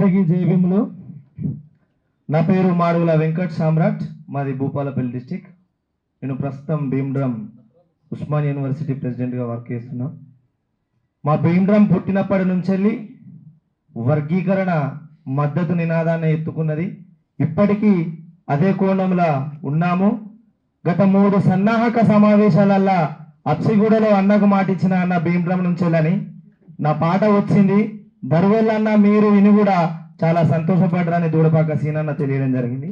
అందరికీ జైభీములు. నా పేరు మాడుగుల వెంకట్ సామ్రాట్, మాది భూపాలపల్లి డిస్టిక్. నేను ప్రస్తుతం భీమ్డ్రమ్ ఉస్మాన్ యూనివర్సిటీ ప్రెసిడెంట్గా వర్క్ చేస్తున్నా. మా భీమ్డ్రమ్ పుట్టినప్పటి నుంచి వర్గీకరణ మద్దతు నినాదాన్ని ఎత్తుకున్నది. ఇప్పటికీ అదే కోణంలో ఉన్నాము. గత 3 సన్నాహక సమావేశాలల్లో అప్సిగూడలో అన్నకు మాటిచ్చిన అన్న భీమ్డ్రమ్ నుంచెల్లని నా పాట వచ్చింది. దర్వెల్లన్న మీరు విని కూడా చాలా సంతోషపడ్డారని దూడపాక సీనన్న తెలియడం జరిగింది.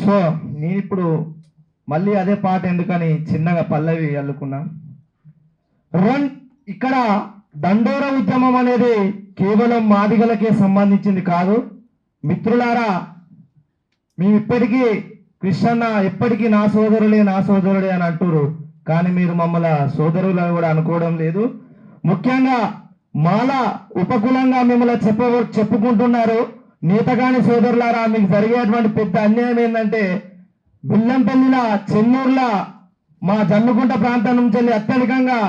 సో నేను ఇప్పుడు మళ్ళీ అదే పాట ఎందుకని చిన్నగా పల్లవి అల్లుకున్నా. ఇక్కడ దండోర ఉద్యమం అనేది కేవలం మాదిగలకే సంబంధించింది కాదు మిత్రులారా. మేము ఇప్పటికీ కృష్ణన్న ఎప్పటికీ నా సోదరులే అని అంటారు, కానీ మీరు మమ్మల్ని సోదరులు కూడా అనుకోవడం లేదు. ముఖ్యంగా మాల ఉపకులంగా మిమ్మల్ని చెప్పుకుంటున్నారు. నేతగాని సోదరులారా, మీకు జరిగేటువంటి పెద్ద అన్యాయం ఏంటంటే బెల్లంపల్లిలో చెన్నూరులో మా జన్నుకుంట ప్రాంతం నుంచి అత్యధికంగా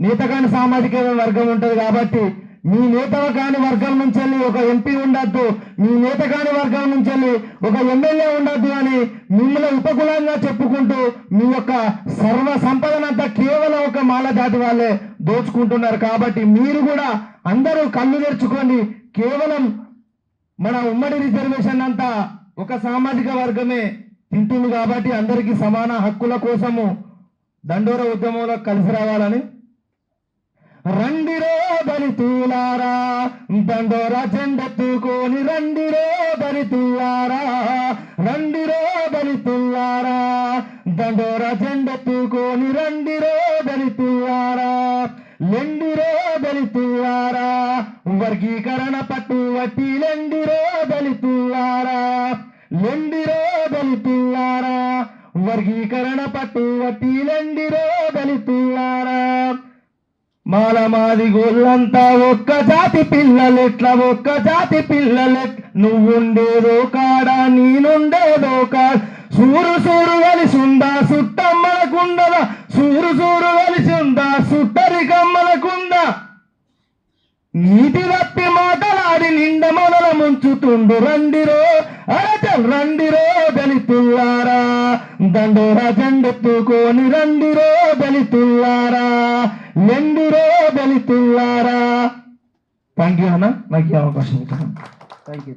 నేతగాని సామాజిక వర్గం ఉంటుంది. కాబట్టి మీ నేత కాని వర్గం నుంచి ఒక ఎంపీ ఉండద్దు, మీ నేత కాని వర్గం నుంచి ఒక ఎమ్మెల్యే ఉండద్దు అని మిమ్మల్ని ఉపకులంగా చెప్పుకుంటూ మీ యొక్క సర్వ సంపదనంతా కేవలం ఒక మాల జాతి వాళ్ళే దోచుకుంటున్నారు. కాబట్టి మీరు కూడా అందరూ కళ్ళు తెరుచుకోండి. కేవలం మన ఉమ్మడి రిజర్వేషన్ అంతా ఒక సామాజిక వర్గమే తింటుంది. కాబట్టి అందరికీ సమాన హక్కుల కోసము దండోర ఉద్యమంలో కలిసి రావాలని. రండిరో దళితులారా, దండోర జెండెత్తుకొని రండిరో దళితులారా, రండిరో దళితులారా, దండోర జెండెత్తుకొని రండిరో దళితులారా, లెండిరో దళితులారా, వర్గీకరణ పట్టు వట్టి లెండిరో దళితులారా, లెండిరో దళితులారా, వర్గీకరణ పట్టు వట్టి లెండిరో దళితులారా. మాల మాది గోళ్ళంతా ఒక్క జాతి పిల్లలెట్లా, ఒక్క జాతి పిల్లలెట్ నువ్వుండేదో కాడా నేనుండేదో కాడ, సూరు సూరు కలిసిందా సుట్టమ్మలకుండదా, సూరు సూరు కలిసిందా సుట్టరికమ్మలకుందా, నీటి తప్పి మాటలాడి నిండ మొదల ముంచుతుండు రండిరో అరచల్ రండిరో దళితులారా, దండోర జెండెత్తుకొని రండిరో దళితులారా, లెండిరో దళితులారా. థ్యాంక్ యూ అన్న, నాకు ఈ అవకాశం ఇచ్చాను. Thank you.